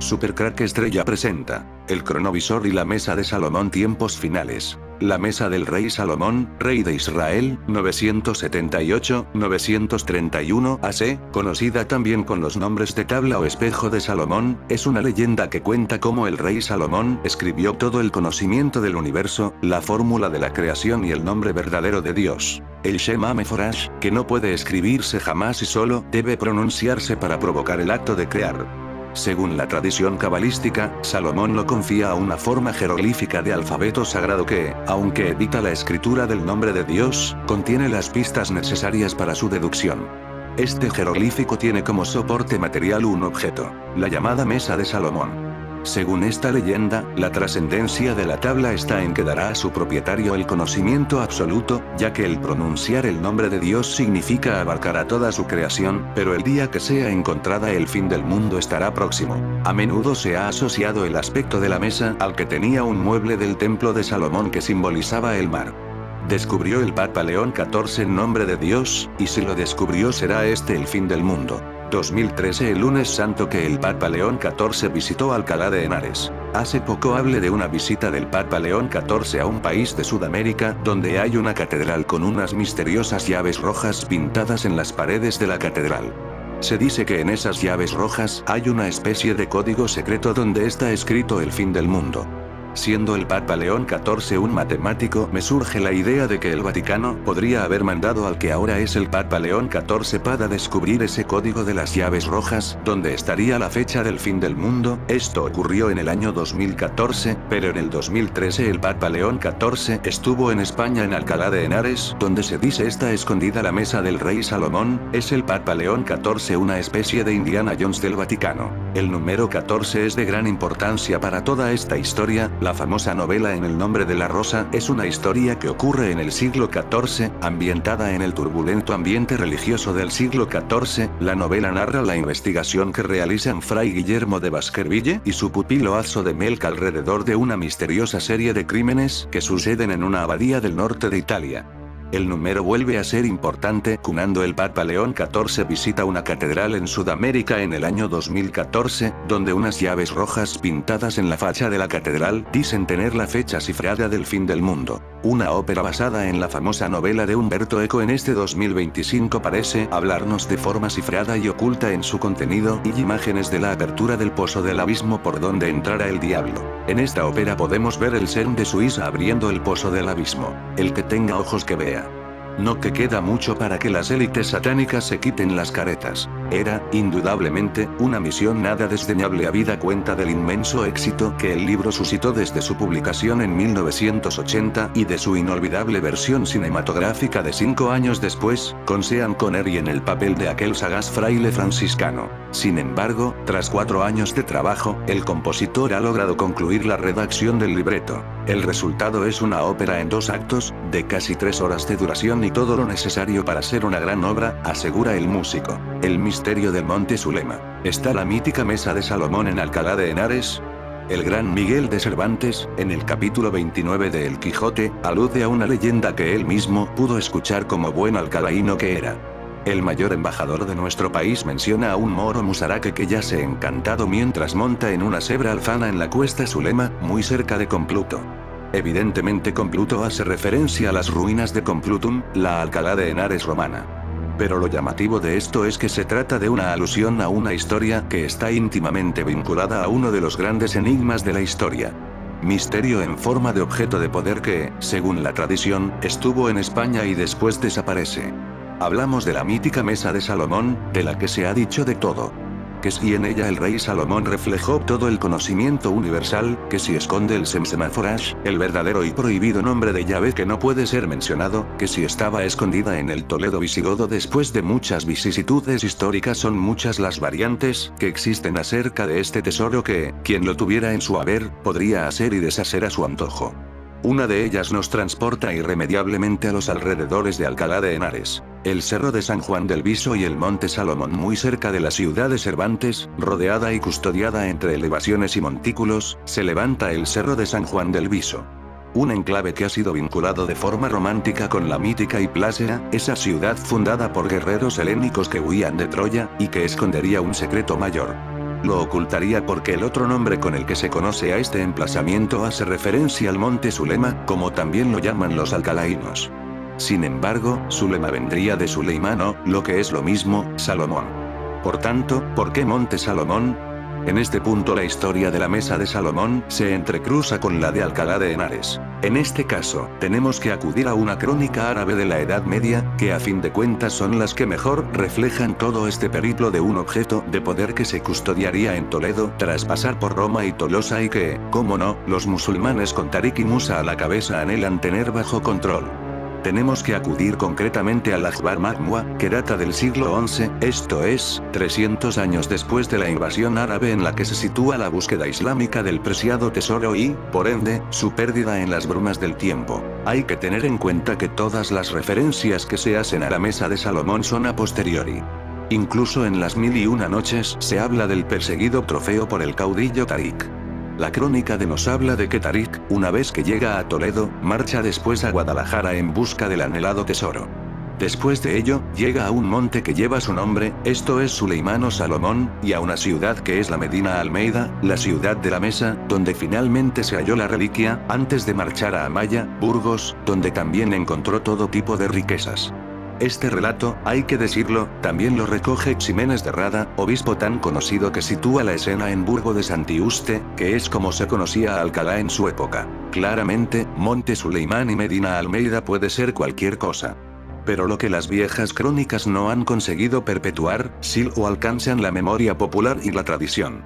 Supercrack Estrella presenta el cronovisor y la mesa de Salomón tiempos finales. La mesa del rey Salomón, rey de Israel, 978-931 AC, conocida también con los nombres de tabla o espejo de Salomón, es una leyenda que cuenta cómo el rey Salomón escribió todo el conocimiento del universo, la fórmula de la creación y el nombre verdadero de Dios. El Shema Meforash, que no puede escribirse jamás y solo debe pronunciarse para provocar el acto de crear. Según la tradición cabalística, Salomón lo confía a una forma jeroglífica de alfabeto sagrado que, aunque evita la escritura del nombre de Dios, contiene las pistas necesarias para su deducción. Este jeroglífico tiene como soporte material un objeto, la llamada mesa de Salomón. Según esta leyenda, la trascendencia de la tabla está en que dará a su propietario el conocimiento absoluto, ya que el pronunciar el nombre de Dios significa abarcar a toda su creación, pero el día que sea encontrada el fin del mundo estará próximo. A menudo se ha asociado el aspecto de la mesa al que tenía un mueble del templo de Salomón que simbolizaba el mar. Descubrió el Papa León XIV en nombre de Dios, y si lo descubrió será este el fin del mundo. 2013 el lunes santo que el Papa León XIV visitó Alcalá de Henares. Hace poco hablé de una visita del Papa León XIV a un país de Sudamérica, donde hay una catedral con unas misteriosas llaves rojas pintadas en las paredes de la catedral. Se dice que en esas llaves rojas hay una especie de código secreto donde está escrito el fin del mundo. Siendo el Papa León XIV un matemático, me surge la idea de que el Vaticano podría haber mandado al que ahora es el Papa León XIV para descubrir ese código de las llaves rojas, donde estaría la fecha del fin del mundo. Esto ocurrió en el año 2014, pero en el 2013 el Papa León XIV estuvo en España en Alcalá de Henares, donde se dice está escondida la mesa del rey Salomón. Es el Papa León XIV una especie de Indiana Jones del Vaticano. El número 14 es de gran importancia para toda esta historia. La famosa novela En el nombre de la rosa es una historia que ocurre en el siglo XIV, ambientada en el turbulento ambiente religioso del siglo XIV. La novela narra la investigación que realizan Fray Guillermo de Baskerville y su pupilo Azzo de Melk alrededor de una misteriosa serie de crímenes que suceden en una abadía del norte de Italia. El número vuelve a ser importante cuando el Papa León XIV visita una catedral en Sudamérica en el año 2014, donde unas llaves rojas pintadas en la facha de la catedral dicen tener la fecha cifrada del fin del mundo. Una ópera basada en la famosa novela de Umberto Eco en este 2025 parece hablarnos de forma cifrada y oculta en su contenido y imágenes de la apertura del pozo del abismo por donde entrará el diablo. En esta ópera podemos ver el CERN de Suiza abriendo el pozo del abismo. El que tenga ojos que vea. No que queda mucho para que las élites satánicas se quiten las caretas. Era, indudablemente, una misión nada desdeñable habida cuenta del inmenso éxito que el libro suscitó desde su publicación en 1980 y de su inolvidable versión cinematográfica de 5 años después, con Sean Connery en el papel de aquel sagaz fraile franciscano. Sin embargo, tras 4 años de trabajo, el compositor ha logrado concluir la redacción del libreto. El resultado es una ópera en 2 actos, de casi 3 horas de duración y todo lo necesario para ser una gran obra, asegura el músico. El misterio del Monte Zulema. ¿Está la mítica mesa de Salomón en Alcalá de Henares? El gran Miguel de Cervantes, en el capítulo 29 de El Quijote, alude a una leyenda que él mismo pudo escuchar como buen alcalaíno que era. El mayor embajador de nuestro país menciona a un moro musaraque que yace encantado mientras monta en una cebra alfana en la cuesta Zulema, muy cerca de Compluto. Evidentemente Compluto hace referencia a las ruinas de Complutum, la Alcalá de Henares romana. Pero lo llamativo de esto es que se trata de una alusión a una historia que está íntimamente vinculada a uno de los grandes enigmas de la historia. Misterio en forma de objeto de poder que, según la tradición, estuvo en España y después desaparece. Hablamos de la mítica mesa de Salomón, de la que se ha dicho de todo. Que si en ella el rey Salomón reflejó todo el conocimiento universal, que si esconde el Semsemaforash, el verdadero y prohibido nombre de Yahvé que no puede ser mencionado, que si estaba escondida en el Toledo visigodo después de muchas vicisitudes históricas. Son muchas las variantes que existen acerca de este tesoro que, quien lo tuviera en su haber, podría hacer y deshacer a su antojo. Una de ellas nos transporta irremediablemente a los alrededores de Alcalá de Henares. El Cerro de San Juan del Viso y el Monte Salomón muy cerca de la ciudad de Cervantes, rodeada y custodiada entre elevaciones y montículos, se levanta el Cerro de San Juan del Viso. Un enclave que ha sido vinculado de forma romántica con la mítica y plácea, esa ciudad fundada por guerreros helénicos que huían de Troya, y que escondería un secreto mayor. lo ocultaría porque el otro nombre con el que se conoce a este emplazamiento hace referencia al monte Zulema, como también lo llaman los alcalaínos. Sin embargo, Zulema vendría de Suleimano, lo que es lo mismo, Salomón. Por tanto, ¿por qué monte Salomón? En este punto la historia de la mesa de Salomón se entrecruza con la de Alcalá de Henares. En este caso, tenemos que acudir a una crónica árabe de la Edad Media, que a fin de cuentas son las que mejor reflejan todo este periplo de un objeto de poder que se custodiaría en Toledo tras pasar por Roma y Tolosa y que, cómo no, los musulmanes con Tarik y Musa a la cabeza anhelan tener bajo control. Tenemos que acudir concretamente al Akhbar Majmua, que data del siglo XI, esto es, 300 años después de la invasión árabe en la que se sitúa la búsqueda islámica del preciado tesoro y, por ende, su pérdida en las brumas del tiempo. Hay que tener en cuenta que todas las referencias que se hacen a la mesa de Salomón son a posteriori. Incluso en las 1001 noches se habla del perseguido trofeo por el caudillo Tarik. La crónica nos habla de que Tarik, una vez que llega a Toledo, marcha después a Guadalajara en busca del anhelado tesoro. Después de ello, llega a un monte que lleva su nombre, esto es Suleimano Salomón, y a una ciudad que es la Medina Almeida, la ciudad de la mesa, donde finalmente se halló la reliquia, antes de marchar a Amaya, Burgos, donde también encontró todo tipo de riquezas. Este relato, hay que decirlo, también lo recoge Ximénez de Rada, obispo tan conocido que sitúa la escena en Burgo de Santiuste, que es como se conocía a Alcalá en su época. Claramente, Monte Suleimán y Medina Almeida puede ser cualquier cosa. Pero lo que las viejas crónicas no han conseguido perpetuar, sí o alcanzan la memoria popular y la tradición.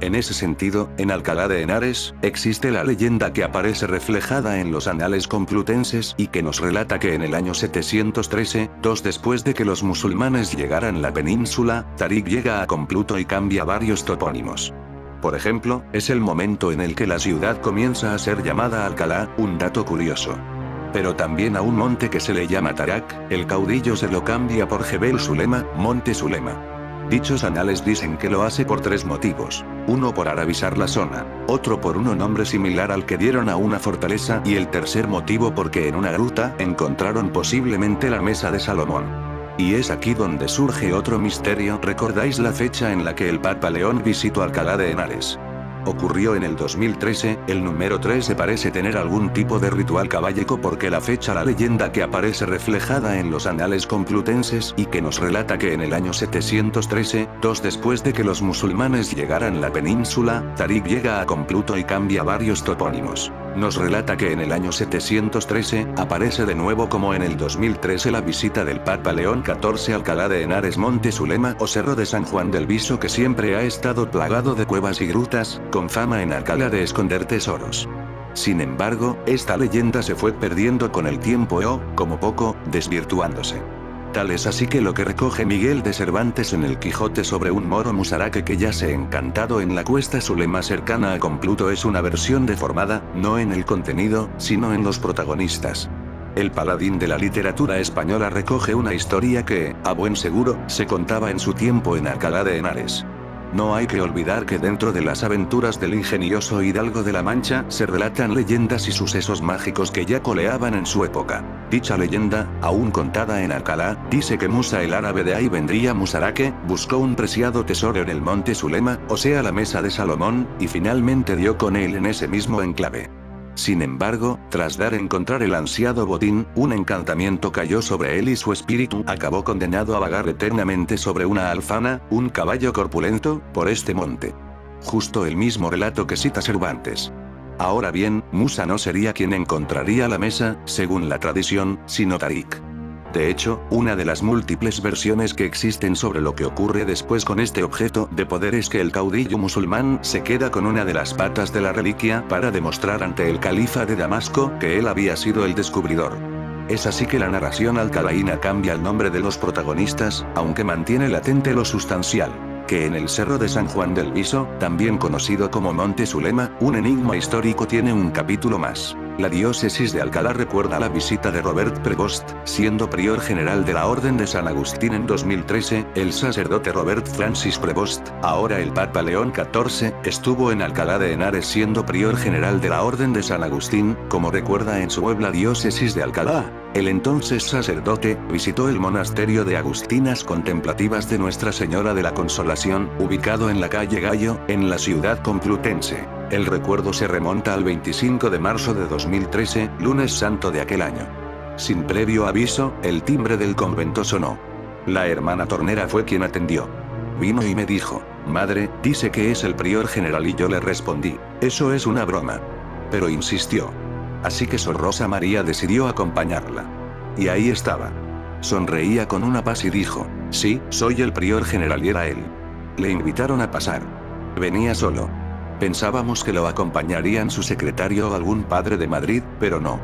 En ese sentido, en Alcalá de Henares, existe la leyenda que aparece reflejada en los anales complutenses y que nos relata que en el año 713, después de que los musulmanes llegaran a la península, Tarik llega a Compluto y cambia varios topónimos. Por ejemplo, es el momento en el que la ciudad comienza a ser llamada Alcalá, un dato curioso. Pero también a un monte que se le llama Tarak, el caudillo se lo cambia por Jebel Zulema, Monte Zulema. Dichos anales dicen que lo hace por 3 motivos. Uno por arabizar la zona, otro por un nombre similar al que dieron a una fortaleza y el tercer motivo porque en una gruta encontraron posiblemente la mesa de Salomón. Y es aquí donde surge otro misterio. ¿Recordáis la fecha en la que el Papa León visitó Alcalá de Henares? Ocurrió en el 2013, el número 13 parece tener algún tipo de ritual caballeco porque la leyenda que aparece reflejada en los anales complutenses y que nos relata que en el año 713, después de que los musulmanes llegaran a la península, Tarik llega a Compluto y cambia varios topónimos. Nos relata que en el año 713, aparece de nuevo como en el 2013 la visita del Papa León XIV a Alcalá de Henares Monte Zulema o Cerro de San Juan del Viso que siempre ha estado plagado de cuevas y grutas, con fama en Alcalá de esconder tesoros. Sin embargo, esta leyenda se fue perdiendo con el tiempo o, como poco, desvirtuándose. Tal es así que lo que recoge Miguel de Cervantes en el Quijote sobre un moro musaraque que yace encantado en la cuesta Zulema cercana a Compluto es una versión deformada, no en el contenido, sino en los protagonistas. El paladín de la literatura española recoge una historia que, a buen seguro, se contaba en su tiempo en Alcalá de Henares. No hay que olvidar que dentro de las aventuras del ingenioso Hidalgo de la Mancha se relatan leyendas y sucesos mágicos que ya coleaban en su época. Dicha leyenda, aún contada en Alcalá, dice que Musa el árabe de ahí vendría Musaraque, buscó un preciado tesoro en el monte Zulema, o sea la mesa de Salomón, y finalmente dio con él en ese mismo enclave. Sin embargo, tras dar a encontrar el ansiado botín, un encantamiento cayó sobre él y su espíritu acabó condenado a vagar eternamente sobre una alfana, un caballo corpulento, por este monte. Justo el mismo relato que cita Cervantes. Ahora bien, Musa no sería quien encontraría la mesa, según la tradición, sino Tarik. De hecho, una de las múltiples versiones que existen sobre lo que ocurre después con este objeto de poder es que el caudillo musulmán se queda con una de las patas de la reliquia para demostrar ante el califa de Damasco que él había sido el descubridor. Es así que la narración alcalaína cambia el nombre de los protagonistas, aunque mantiene latente lo sustancial, que en el Cerro de San Juan del Viso, también conocido como Monte Zulema, un enigma histórico tiene un capítulo más. La diócesis de Alcalá recuerda la visita de Robert Prevost, siendo prior general de la Orden de San Agustín en 2013, el sacerdote Robert Francis Prevost, ahora el Papa León XIV, estuvo en Alcalá de Henares siendo prior general de la Orden de San Agustín, como recuerda en su web la diócesis de Alcalá. El entonces sacerdote visitó el monasterio de Agustinas Contemplativas de Nuestra Señora de la Consolación, ubicado en la calle Gallo, en la ciudad complutense. El recuerdo se remonta al 25 de marzo de 2013, lunes santo de aquel año. Sin previo aviso, el timbre del convento sonó. La hermana tornera fue quien atendió. Vino y me dijo: «Madre, dice que es el prior general», y yo le respondí: «Eso es una broma». Pero insistió. Así que Sor Rosa María decidió acompañarla. Y ahí estaba. Sonreía con una paz y dijo: «Sí, soy el prior general», y era él. Le invitaron a pasar. Venía solo. Pensábamos que lo acompañarían su secretario o algún padre de Madrid, pero no.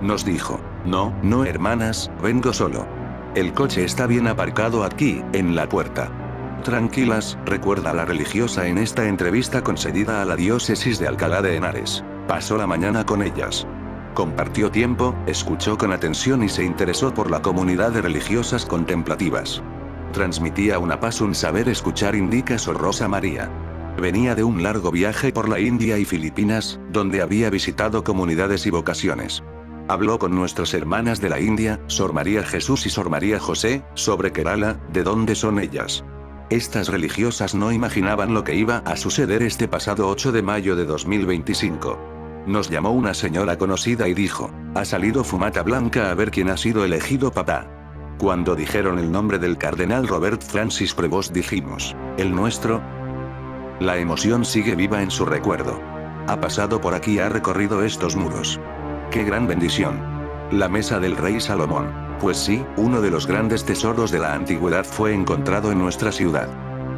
Nos dijo: «No, no hermanas, vengo solo. El coche está bien aparcado aquí, en la puerta». Tranquilas, recuerda la religiosa en esta entrevista concedida a la diócesis de Alcalá de Henares. Pasó la mañana con ellas. Compartió tiempo, escuchó con atención y se interesó por la comunidad de religiosas contemplativas. Transmitía una paz, un saber escuchar, indica Sor Rosa María. Venía de un largo viaje por la India y Filipinas, donde había visitado comunidades y vocaciones. Habló con nuestras hermanas de la India, Sor María Jesús y Sor María José, sobre Kerala, de dónde son ellas. Estas religiosas no imaginaban lo que iba a suceder este pasado 8 de mayo de 2025. Nos llamó una señora conocida y dijo: «Ha salido fumata blanca a ver quién ha sido elegido papá». Cuando dijeron el nombre del cardenal Robert Francis Prevost dijimos: «¿El nuestro?». La emoción sigue viva en su recuerdo. Ha pasado por aquí, ha recorrido estos muros. ¡Qué gran bendición! La mesa del rey Salomón. Pues sí, uno de los grandes tesoros de la antigüedad fue encontrado en nuestra ciudad.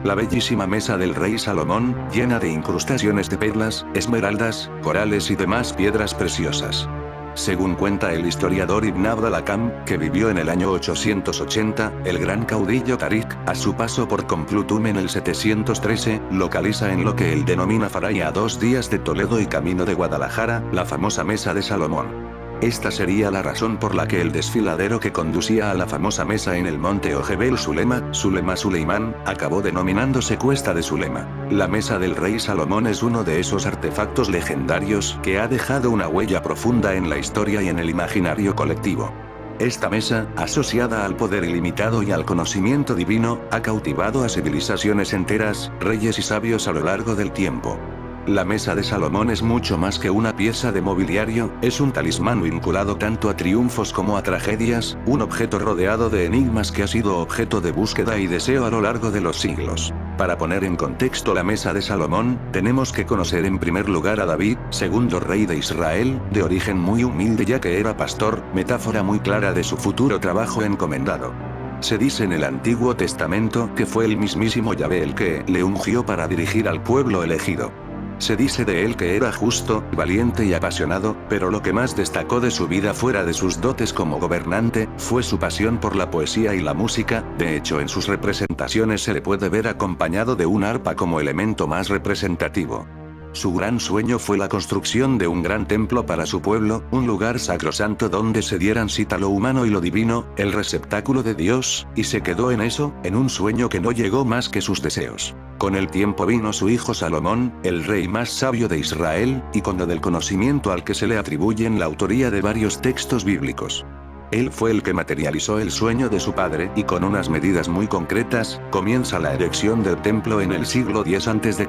La bellísima mesa del rey Salomón, llena de incrustaciones de perlas, esmeraldas, corales y demás piedras preciosas. Según cuenta el historiador Ibn Abd al-Hakam, que vivió en el año 880, el gran caudillo Tarik, a su paso por Complutum en el 713, localiza en lo que él denomina Faray, a 2 días de Toledo y camino de Guadalajara, la famosa mesa de Salomón. Esta sería la razón por la que el desfiladero que conducía a la famosa mesa en el monte Ojebel Suleimán, acabó denominándose Cuesta de Sulema. La mesa del rey Salomón es uno de esos artefactos legendarios que ha dejado una huella profunda en la historia y en el imaginario colectivo. Esta mesa, asociada al poder ilimitado y al conocimiento divino, ha cautivado a civilizaciones enteras, reyes y sabios a lo largo del tiempo. La mesa de Salomón es mucho más que una pieza de mobiliario, es un talismán vinculado tanto a triunfos como a tragedias, un objeto rodeado de enigmas que ha sido objeto de búsqueda y deseo a lo largo de los siglos. Para poner en contexto la mesa de Salomón, tenemos que conocer en primer lugar a David, segundo rey de Israel, de origen muy humilde ya que era pastor, metáfora muy clara de su futuro trabajo encomendado. Se dice en el Antiguo Testamento que fue el mismísimo Yahvé el que le ungió para dirigir al pueblo elegido. Se dice de él que era justo, valiente y apasionado, pero lo que más destacó de su vida fuera de sus dotes como gobernante, fue su pasión por la poesía y la música. De hecho, en sus representaciones se le puede ver acompañado de un arpa como elemento más representativo. Su gran sueño fue la construcción de un gran templo para su pueblo, un lugar sacrosanto donde se dieran cita lo humano y lo divino, el receptáculo de Dios, y se quedó en eso, en un sueño que no llegó más que sus deseos. Con el tiempo vino su hijo Salomón, el rey más sabio de Israel, y con lo del conocimiento al que se le atribuyen la autoría de varios textos bíblicos. Él fue el que materializó el sueño de su padre y con unas medidas muy concretas, comienza la erección del templo en el siglo X a.C.,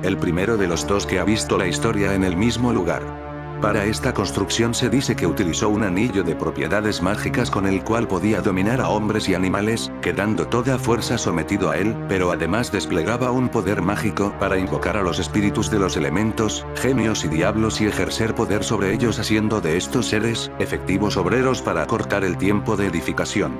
el primero de los 2 que ha visto la historia en el mismo lugar. Para esta construcción se dice que utilizó un anillo de propiedades mágicas con el cual podía dominar a hombres y animales, quedando toda fuerza sometido a él, pero además desplegaba un poder mágico para invocar a los espíritus de los elementos, genios y diablos y ejercer poder sobre ellos haciendo de estos seres, efectivos obreros para acortar el tiempo de edificación.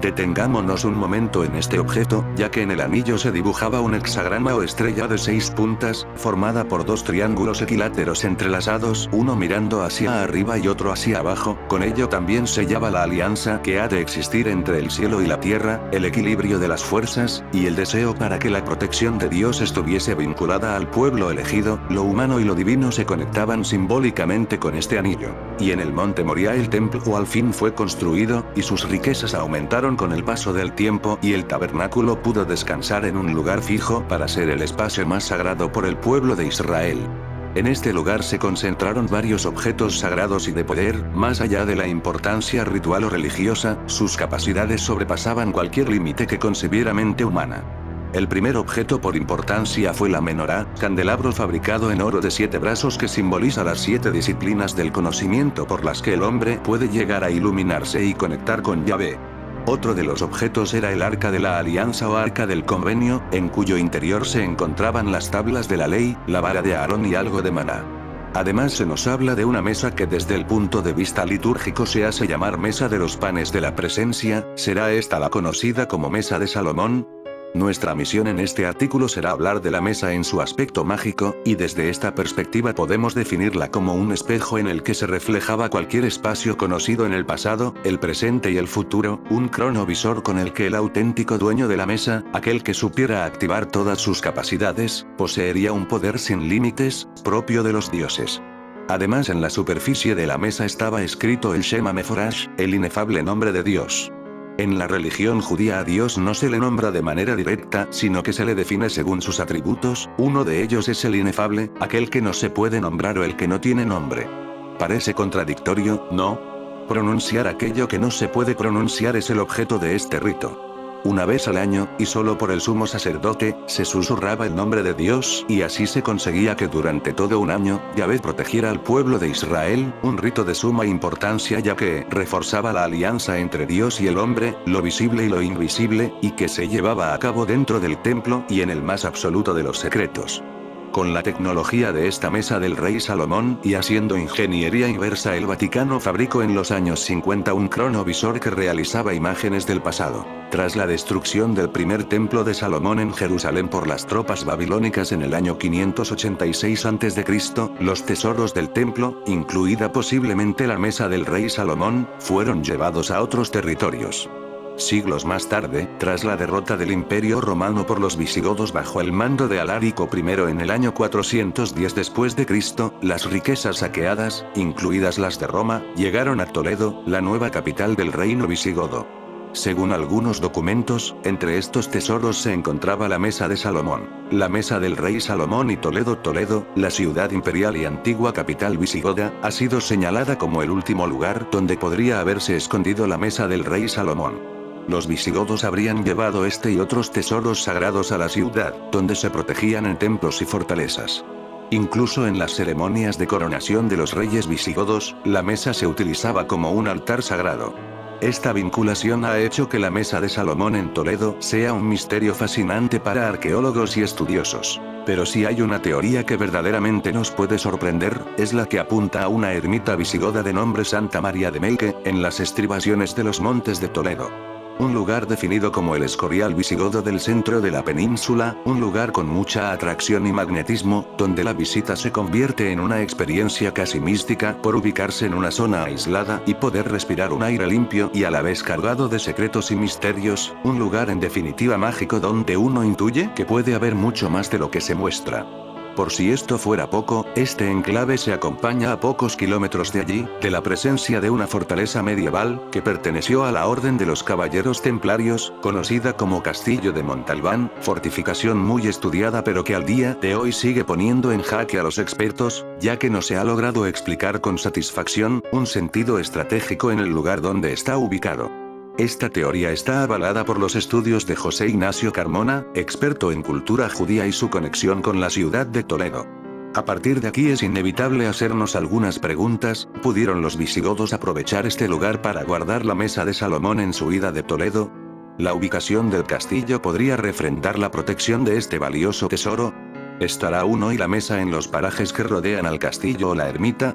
Detengámonos un momento en este objeto, ya que en el anillo se dibujaba un hexagrama o estrella de 6 puntas, formada por 2 triángulos equiláteros entrelazados, uno mirando hacia arriba y otro hacia abajo. Con ello también sellaba la alianza que ha de existir entre el cielo y la tierra, el equilibrio de las fuerzas, y el deseo para que la protección de Dios estuviese vinculada al pueblo elegido. Lo humano y lo divino se conectaban simbólicamente con este anillo. Y en el monte Moria el templo al fin fue construido, y sus riquezas aumentaron con el paso del tiempo, y el tabernáculo pudo descansar en un lugar fijo para ser el espacio más sagrado por el pueblo de Israel. En este lugar se concentraron varios objetos sagrados y de poder. Más allá de la importancia ritual o religiosa, sus capacidades sobrepasaban cualquier límite que concibiera mente humana. El primer objeto por importancia fue la menorá, candelabro fabricado en oro de 7 brazos que simboliza las 7 disciplinas del conocimiento por las que el hombre puede llegar a iluminarse y conectar con Yahvé. Otro de los objetos era el Arca de la Alianza o Arca del Convenio, en cuyo interior se encontraban las tablas de la ley, la vara de Aarón y algo de maná. Además se nos habla de una mesa que desde el punto de vista litúrgico se hace llamar Mesa de los Panes de la Presencia. ¿Será esta la conocida como Mesa de Salomón? Nuestra misión en este artículo será hablar de la mesa en su aspecto mágico, y desde esta perspectiva podemos definirla como un espejo en el que se reflejaba cualquier espacio conocido en el pasado, el presente y el futuro, un cronovisor con el que el auténtico dueño de la mesa, aquel que supiera activar todas sus capacidades, poseería un poder sin límites, propio de los dioses. Además en la superficie de la mesa estaba escrito el Shema Meforash, el inefable nombre de Dios. En la religión judía a Dios no se le nombra de manera directa, sino que se le define según sus atributos. Uno de ellos es el inefable, aquel que no se puede nombrar o el que no tiene nombre. Parece contradictorio, ¿no? Pronunciar aquello que no se puede pronunciar es el objeto de este rito. Una vez al año, y solo por el sumo sacerdote, se susurraba el nombre de Dios, y así se conseguía que durante todo un año, Yahvé protegiera al pueblo de Israel, un rito de suma importancia ya que reforzaba la alianza entre Dios y el hombre, lo visible y lo invisible, y que se llevaba a cabo dentro del templo y en el más absoluto de los secretos. Con la tecnología de esta mesa del rey Salomón, y haciendo ingeniería inversa, el Vaticano fabricó en los años 50 un cronovisor que realizaba imágenes del pasado. Tras la destrucción del primer templo de Salomón en Jerusalén por las tropas babilónicas en el año 586 a.C., los tesoros del templo, incluida posiblemente la mesa del rey Salomón, fueron llevados a otros territorios. Siglos más tarde, tras la derrota del Imperio Romano por los visigodos bajo el mando de Alarico I en el año 410 después de Cristo, las riquezas saqueadas, incluidas las de Roma, llegaron a Toledo, la nueva capital del reino visigodo. Según algunos documentos, entre estos tesoros se encontraba la mesa de Salomón, la mesa del rey Salomón y Toledo. Toledo, la ciudad imperial y antigua capital visigoda, ha sido señalada como el último lugar donde podría haberse escondido la mesa del rey Salomón. Los visigodos habrían llevado este y otros tesoros sagrados a la ciudad, donde se protegían en templos y fortalezas. Incluso en las ceremonias de coronación de los reyes visigodos, la mesa se utilizaba como un altar sagrado. Esta vinculación ha hecho que la mesa de Salomón en Toledo sea un misterio fascinante para arqueólogos y estudiosos. Pero si hay una teoría que verdaderamente nos puede sorprender, es la que apunta a una ermita visigoda de nombre Santa María de Melque, en las estribaciones de los montes de Toledo. Un lugar definido como el Escorial visigodo del centro de la península, un lugar con mucha atracción y magnetismo, donde la visita se convierte en una experiencia casi mística por ubicarse en una zona aislada y poder respirar un aire limpio y a la vez cargado de secretos y misterios, un lugar en definitiva mágico donde uno intuye que puede haber mucho más de lo que se muestra. Por si esto fuera poco, este enclave se acompaña a pocos kilómetros de allí, de la presencia de una fortaleza medieval, que perteneció a la Orden de los Caballeros Templarios, conocida como Castillo de Montalbán, fortificación muy estudiada pero que al día de hoy sigue poniendo en jaque a los expertos, ya que no se ha logrado explicar con satisfacción un sentido estratégico en el lugar donde está ubicado. Esta teoría está avalada por los estudios de José Ignacio Carmona, experto en cultura judía y su conexión con la ciudad de Toledo. A partir de aquí es inevitable hacernos algunas preguntas. ¿Pudieron los visigodos aprovechar este lugar para guardar la mesa de Salomón en su huida de Toledo? ¿La ubicación del castillo podría refrendar la protección de este valioso tesoro? ¿Estará uno y la mesa en los parajes que rodean al castillo o la ermita?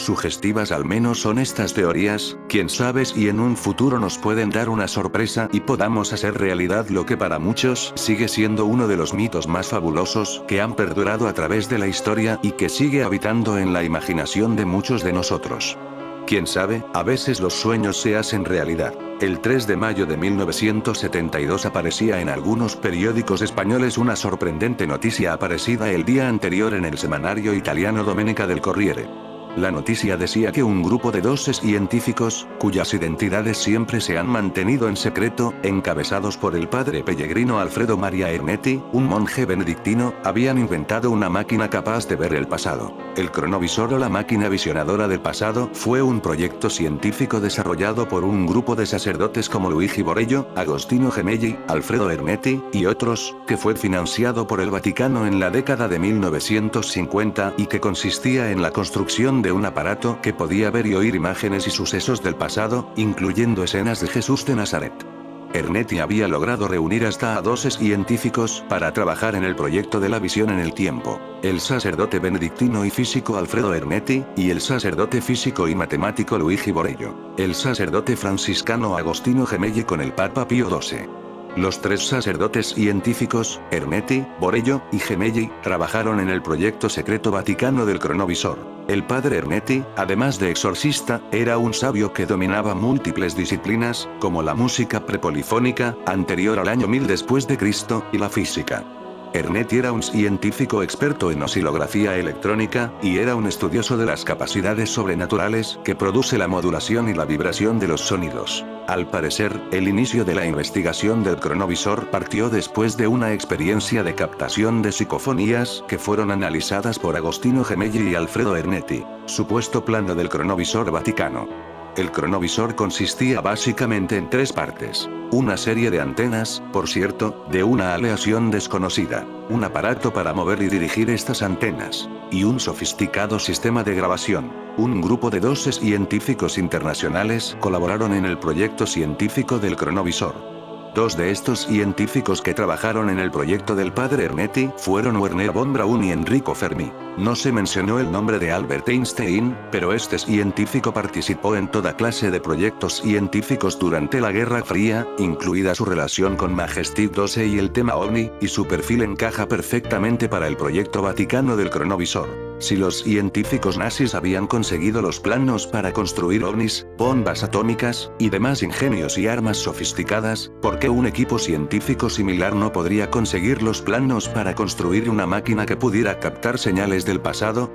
Sugestivas al menos son estas teorías, quién sabe si en un futuro nos pueden dar una sorpresa y podamos hacer realidad lo que para muchos sigue siendo uno de los mitos más fabulosos que han perdurado a través de la historia y que sigue habitando en la imaginación de muchos de nosotros. Quién sabe, a veces los sueños se hacen realidad. El 3 de mayo de 1972 aparecía en algunos periódicos españoles una sorprendente noticia aparecida el día anterior en el semanario italiano Domenica del Corriere. La noticia decía que un grupo de 12 científicos, cuyas identidades siempre se han mantenido en secreto, encabezados por el padre Pellegrino Alfredo Maria Ernetti, un monje benedictino, habían inventado una máquina capaz de ver el pasado. El cronovisor o la máquina visionadora del pasado fue un proyecto científico desarrollado por un grupo de sacerdotes como Luigi Borello, Agostino Gemelli, Alfredo Ernetti, y otros, que fue financiado por el Vaticano en la década de 1950 y que consistía en la construcción de un aparato que podía ver y oír imágenes y sucesos del pasado, incluyendo escenas de Jesús de Nazaret. Ernetti había logrado reunir hasta a 12 científicos para trabajar en el proyecto de la visión en el tiempo. El sacerdote benedictino y físico Alfredo Ernetti, y el sacerdote físico y matemático Luigi Borello. El sacerdote franciscano Agostino Gemelli con el Papa Pío XII. Los tres sacerdotes científicos, Ernetti, Borello y Gemelli, trabajaron en el proyecto secreto vaticano del cronovisor. El padre Ernetti, además de exorcista, era un sabio que dominaba múltiples disciplinas, como la música prepolifónica, anterior al año 1000 después de Cristo, y la física. Ernetti era un científico experto en oscilografía electrónica, y era un estudioso de las capacidades sobrenaturales que produce la modulación y la vibración de los sonidos. Al parecer, el inicio de la investigación del cronovisor partió después de una experiencia de captación de psicofonías que fueron analizadas por Agostino Gemelli y Alfredo Ernetti. Supuesto plano del cronovisor vaticano. El cronovisor consistía básicamente en tres partes. Una serie de antenas, por cierto, de una aleación desconocida. Un aparato para mover y dirigir estas antenas. Y un sofisticado sistema de grabación. Un grupo de 12 científicos internacionales colaboraron en el proyecto científico del cronovisor. Dos de estos científicos que trabajaron en el proyecto del padre Ernetti fueron Wernher von Braun y Enrico Fermi. No se mencionó el nombre de Albert Einstein, pero este científico participó en toda clase de proyectos científicos durante la Guerra Fría, incluida su relación con Majestic 12 y el tema OVNI, y su perfil encaja perfectamente para el proyecto vaticano del cronovisor. Si los científicos nazis habían conseguido los planos para construir ovnis, bombas atómicas, y demás ingenios y armas sofisticadas, ¿por qué un equipo científico similar no podría conseguir los planos para construir una máquina que pudiera captar señales del pasado?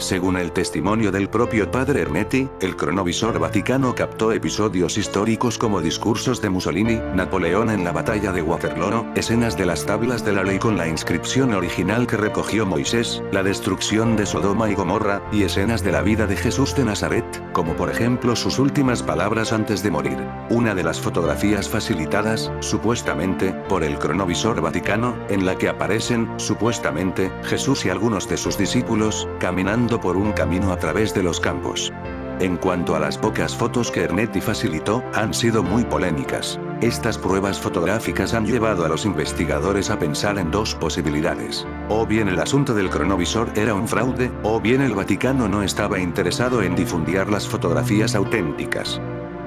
Según el testimonio del propio padre Ernetti, el cronovisor vaticano captó episodios históricos como discursos de Mussolini, Napoleón en la batalla de Waterloo, escenas de las tablas de la ley con la inscripción original que recogió Moisés, la destrucción de Sodoma y Gomorra, y escenas de la vida de Jesús de Nazaret, como por ejemplo sus últimas palabras antes de morir. Una de las fotografías facilitadas, supuestamente, por el cronovisor vaticano, en la que aparecen, supuestamente, Jesús y algunos de sus discípulos, caminando por un camino a través de los campos. En cuanto a las pocas fotos que Ernetti facilitó, han sido muy polémicas. Estas pruebas fotográficas han llevado a los investigadores a pensar en dos posibilidades. O bien el asunto del cronovisor era un fraude, o bien el Vaticano no estaba interesado en difundir las fotografías auténticas.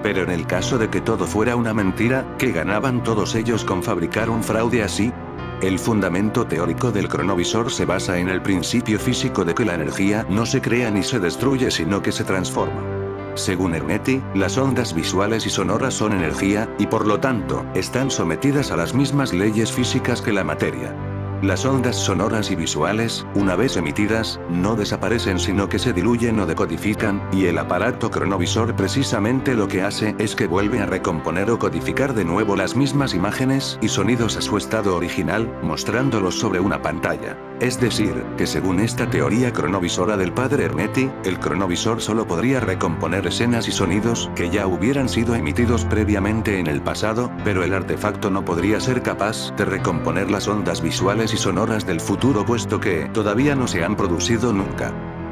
Pero en el caso de que todo fuera una mentira, ¿qué ganaban todos ellos con fabricar un fraude así? El fundamento teórico del cronovisor se basa en el principio físico de que la energía no se crea ni se destruye sino que se transforma. Según Ernetti, las ondas visuales y sonoras son energía, y por lo tanto, están sometidas a las mismas leyes físicas que la materia. Las ondas sonoras y visuales, una vez emitidas, no desaparecen sino que se diluyen o decodifican, y el aparato cronovisor precisamente lo que hace es que vuelve a recomponer o codificar de nuevo las mismas imágenes y sonidos a su estado original, mostrándolos sobre una pantalla. Es decir, que según esta teoría cronovisora del padre Ernetti, el cronovisor solo podría recomponer escenas y sonidos que ya hubieran sido emitidos previamente en el pasado, pero el artefacto no podría ser capaz de recomponer las ondas visuales y sonoras del futuro puesto que todavía no se han producido nunca.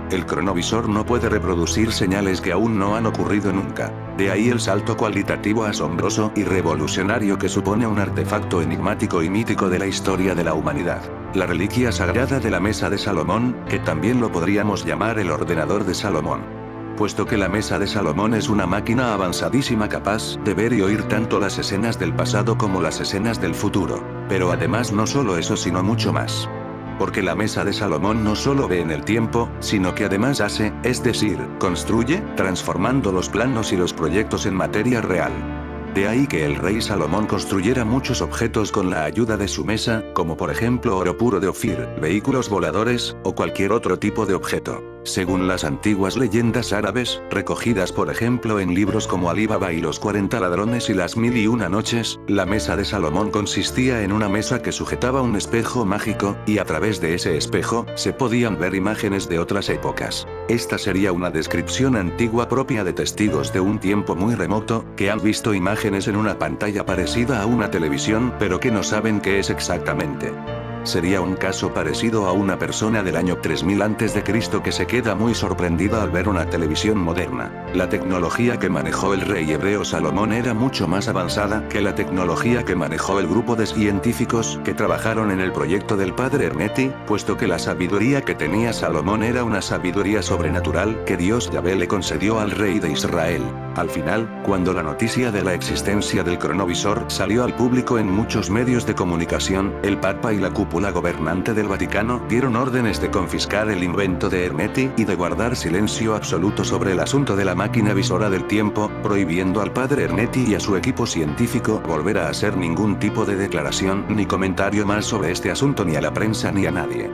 El cronovisor no puede reproducir señales que aún no han ocurrido nunca. De ahí el salto cualitativo asombroso y revolucionario que supone un artefacto enigmático y mítico de la historia de la humanidad. La reliquia sagrada de la mesa de Salomón, que también lo podríamos llamar el ordenador de Salomón. puesto que la mesa de Salomón es una máquina avanzadísima capaz de ver y oír tanto las escenas del pasado como las escenas del futuro. Pero además no solo eso sino mucho más. Porque la mesa de Salomón no solo ve en el tiempo, sino que además hace, es decir, construye, transformando los planos y los proyectos en materia real. De ahí que el rey Salomón construyera muchos objetos con la ayuda de su mesa, como por ejemplo oro puro de Ofir, vehículos voladores, o cualquier otro tipo de objeto. Según las antiguas leyendas árabes, recogidas por ejemplo en libros como Alí Baba y los 40 ladrones y las 1001 noches, la mesa de Salomón consistía en una mesa que sujetaba un espejo mágico, y a través de ese espejo, se podían ver imágenes de otras épocas. Esta sería una descripción antigua propia de testigos de un tiempo muy remoto, que han visto imágenes en una pantalla parecida a una televisión pero que no saben qué es exactamente. Sería un caso parecido a una persona del año 3000 a.C. que se queda muy sorprendida al ver una televisión moderna. La tecnología que manejó el rey hebreo Salomón era mucho más avanzada que la tecnología que manejó el grupo de científicos que trabajaron en el proyecto del padre Ernetti, puesto que la sabiduría que tenía Salomón era una sabiduría sobrenatural que Dios Yahvé le concedió al rey de Israel. Al final, cuando la noticia de la existencia del cronovisor salió al público en muchos medios de comunicación, el Papa y la cúpula gobernante del Vaticano dieron órdenes de confiscar el invento de Ernetti y de guardar silencio absoluto sobre el asunto de la máquina visora del tiempo, prohibiendo al padre Ernetti y a su equipo científico volver a hacer ningún tipo de declaración ni comentario más sobre este asunto ni a la prensa ni a nadie.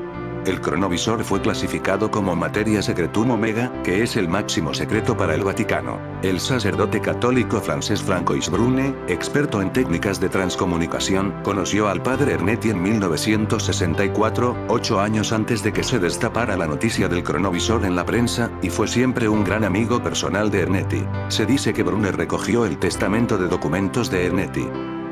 El cronovisor fue clasificado como Materia Secretum Omega, que es el máximo secreto para el Vaticano. El sacerdote católico Francesc Francois Brune, experto en técnicas de transcomunicación, conoció al padre Ernetti en 1964, 8 años antes de que se destapara la noticia del cronovisor en la prensa, y fue siempre un gran amigo personal de Ernetti. Se dice que Brune recogió el testamento de documentos de Ernetti.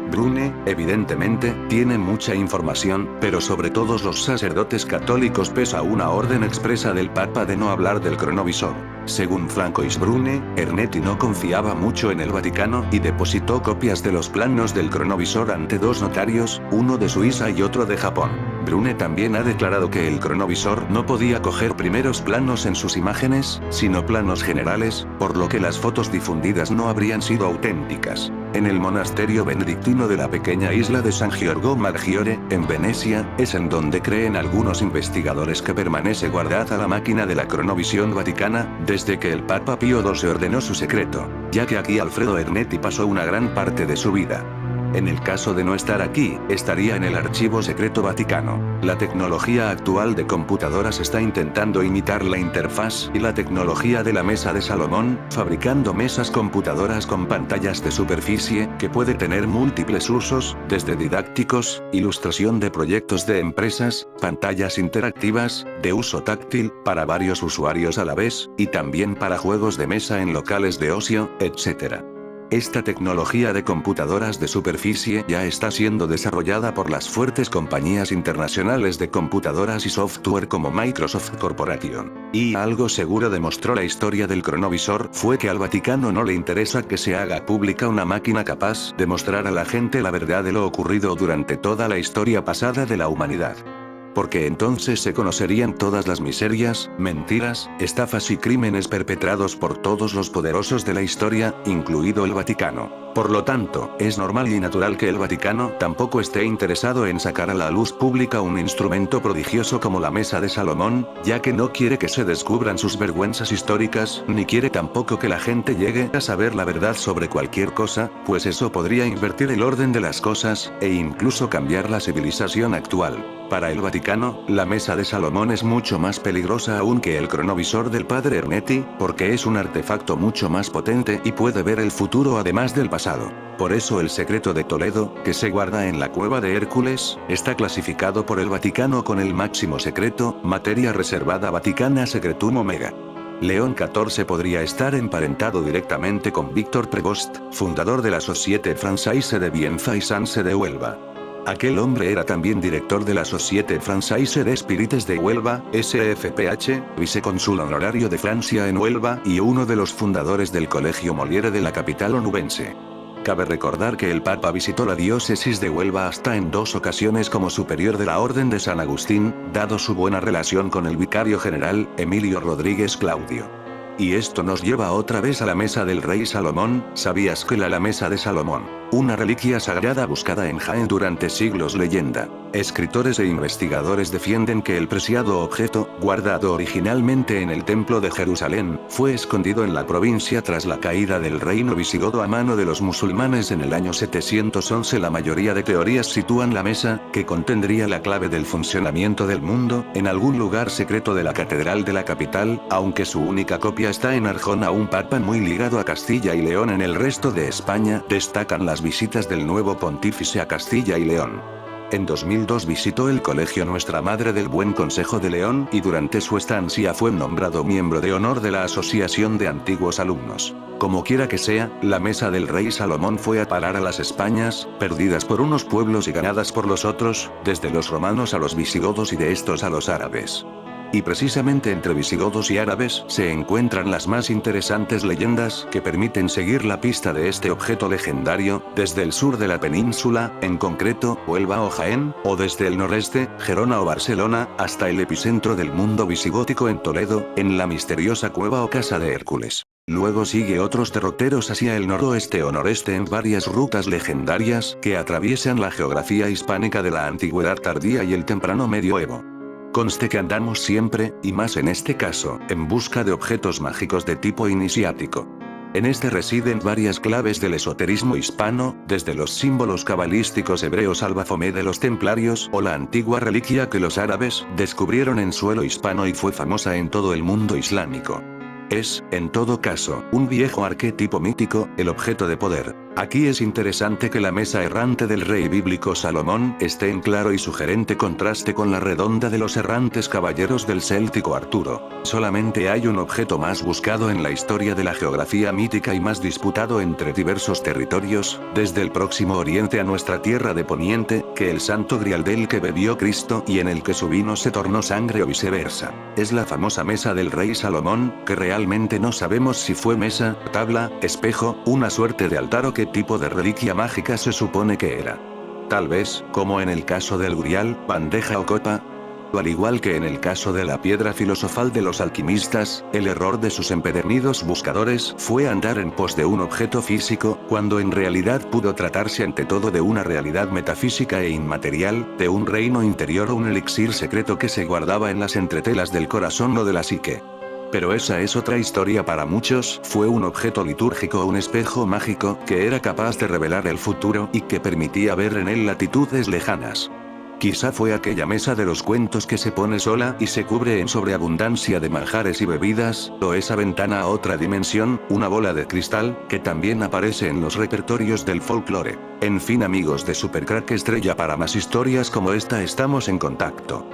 Brune, evidentemente, tiene mucha información, pero sobre todos los sacerdotes católicos pesa una orden expresa del Papa de no hablar del cronovisor. Según Francois Brune, Ernetti no confiaba mucho en el Vaticano y depositó copias de los planos del cronovisor ante 2 notarios, uno de Suiza y otro de Japón. Brune también ha declarado que el cronovisor no podía coger primeros planos en sus imágenes, sino planos generales, por lo que las fotos difundidas no habrían sido auténticas. En el monasterio benedictino de la pequeña isla de San Giorgio Maggiore, en Venecia, es en donde creen algunos investigadores que permanece guardada la máquina de la cronovisión vaticana, desde que el Papa Pío XII ordenó su secreto, ya que aquí Alfredo Ernetti pasó una gran parte de su vida. En el caso de no estar aquí, estaría en el Archivo Secreto Vaticano. La tecnología actual de computadoras está intentando imitar la interfaz y la tecnología de la mesa de Salomón, fabricando mesas computadoras con pantallas de superficie, que puede tener múltiples usos, desde didácticos, ilustración de proyectos de empresas, pantallas interactivas, de uso táctil, para varios usuarios a la vez, y también para juegos de mesa en locales de ocio, etc. Esta tecnología de computadoras de superficie ya está siendo desarrollada por las fuertes compañías internacionales de computadoras y software como Microsoft Corporation. Y algo seguro demostró la historia del cronovisor fue que al Vaticano no le interesa que se haga pública una máquina capaz de mostrar a la gente la verdad de lo ocurrido durante toda la historia pasada de la humanidad. Porque entonces se conocerían todas las miserias, mentiras, estafas y crímenes perpetrados por todos los poderosos de la historia, incluido el Vaticano. Por lo tanto, es normal y natural que el Vaticano tampoco esté interesado en sacar a la luz pública un instrumento prodigioso como la mesa de Salomón, ya que no quiere que se descubran sus vergüenzas históricas, ni quiere tampoco que la gente llegue a saber la verdad sobre cualquier cosa, pues eso podría invertir el orden de las cosas, e incluso cambiar la civilización actual. Para el Vaticano, la mesa de Salomón es mucho más peligrosa aún que el cronovisor del padre Ernetti, porque es un artefacto mucho más potente y puede ver el futuro además del pasado. Por eso el secreto de Toledo, que se guarda en la cueva de Hércules, está clasificado por el Vaticano con el máximo secreto, Materia Reservada Vaticana Secretum Omega. León XIV podría estar emparentado directamente con Víctor Prevost, fundador de la Société Française de Bienfaisance de Huelva. Aquel hombre era también director de la Société Française des Spirites de Huelva, SFPH, vicecónsul honorario de Francia en Huelva y uno de los fundadores del Colegio Molière de la capital onubense. Cabe recordar que el Papa visitó la diócesis de Huelva hasta en 2 ocasiones como superior de la Orden de San Agustín, dado su buena relación con el vicario general, Emilio Rodríguez Claudio. Y esto nos lleva otra vez a la mesa del rey Salomón. ¿Sabías que la mesa de Salomón, una reliquia sagrada buscada en Jaén durante siglos leyenda? Escritores e investigadores defienden que el preciado objeto, guardado originalmente en el templo de Jerusalén, fue escondido en la provincia tras la caída del reino visigodo a mano de los musulmanes en el año 711. La mayoría de teorías sitúan la mesa, que contendría la clave del funcionamiento del mundo, en algún lugar secreto de la catedral de la capital, aunque su única copia está en Arjona. Un papa muy ligado a Castilla y León. En el resto de España, destacan las visitas del nuevo pontífice a Castilla y León. En 2002 visitó el colegio Nuestra Madre del Buen Consejo de León y durante su estancia fue nombrado miembro de honor de la Asociación de Antiguos Alumnos. Como quiera que sea, la mesa del rey Salomón fue a parar a las Españas, perdidas por unos pueblos y ganadas por los otros, desde los romanos a los visigodos y de estos a los árabes. Y precisamente entre visigodos y árabes se encuentran las más interesantes leyendas que permiten seguir la pista de este objeto legendario, desde el sur de la península, en concreto, Huelva o Jaén, o desde el noreste, Gerona o Barcelona, hasta el epicentro del mundo visigótico en Toledo, en la misteriosa cueva o casa de Hércules. Luego sigue otros derroteros hacia el noroeste o noreste en varias rutas legendarias que atraviesan la geografía hispánica de la antigüedad tardía y el temprano medioevo. Conste que andamos siempre, y más en este caso, en busca de objetos mágicos de tipo iniciático. En este residen varias claves del esoterismo hispano, desde los símbolos cabalísticos hebreos al Bafomé de los templarios o la antigua reliquia que los árabes descubrieron en suelo hispano y fue famosa en todo el mundo islámico. Es, en todo caso, un viejo arquetipo mítico, el objeto de poder. Aquí es interesante que la mesa errante del rey bíblico Salomón esté en claro y sugerente contraste con la redonda de los errantes caballeros del céltico Arturo. Solamente hay un objeto más buscado en la historia de la geografía mítica y más disputado entre diversos territorios, desde el Próximo Oriente a nuestra tierra de Poniente, que el santo grial del que bebió Cristo y en el que su vino se tornó sangre o viceversa. Es la famosa mesa del rey Salomón, que realmente no sabemos si fue mesa, tabla, espejo, una suerte de altar o qué tipo de reliquia mágica se supone que era. Tal vez, como en el caso del grial, bandeja o copa. Al igual que en el caso de la piedra filosofal de los alquimistas, el error de sus empedernidos buscadores fue andar en pos de un objeto físico, cuando en realidad pudo tratarse ante todo de una realidad metafísica e inmaterial, de un reino interior o un elixir secreto que se guardaba en las entretelas del corazón o de la psique. Pero esa es otra historia para muchos. Fue un objeto litúrgico o un espejo mágico que era capaz de revelar el futuro y que permitía ver en él latitudes lejanas. Quizá fue aquella mesa de los cuentos que se pone sola y se cubre en sobreabundancia de manjares y bebidas, o esa ventana a otra dimensión, una bola de cristal, que también aparece en los repertorios del folclore. En fin amigos de Supercrack Estrella, para más historias como esta estamos en contacto.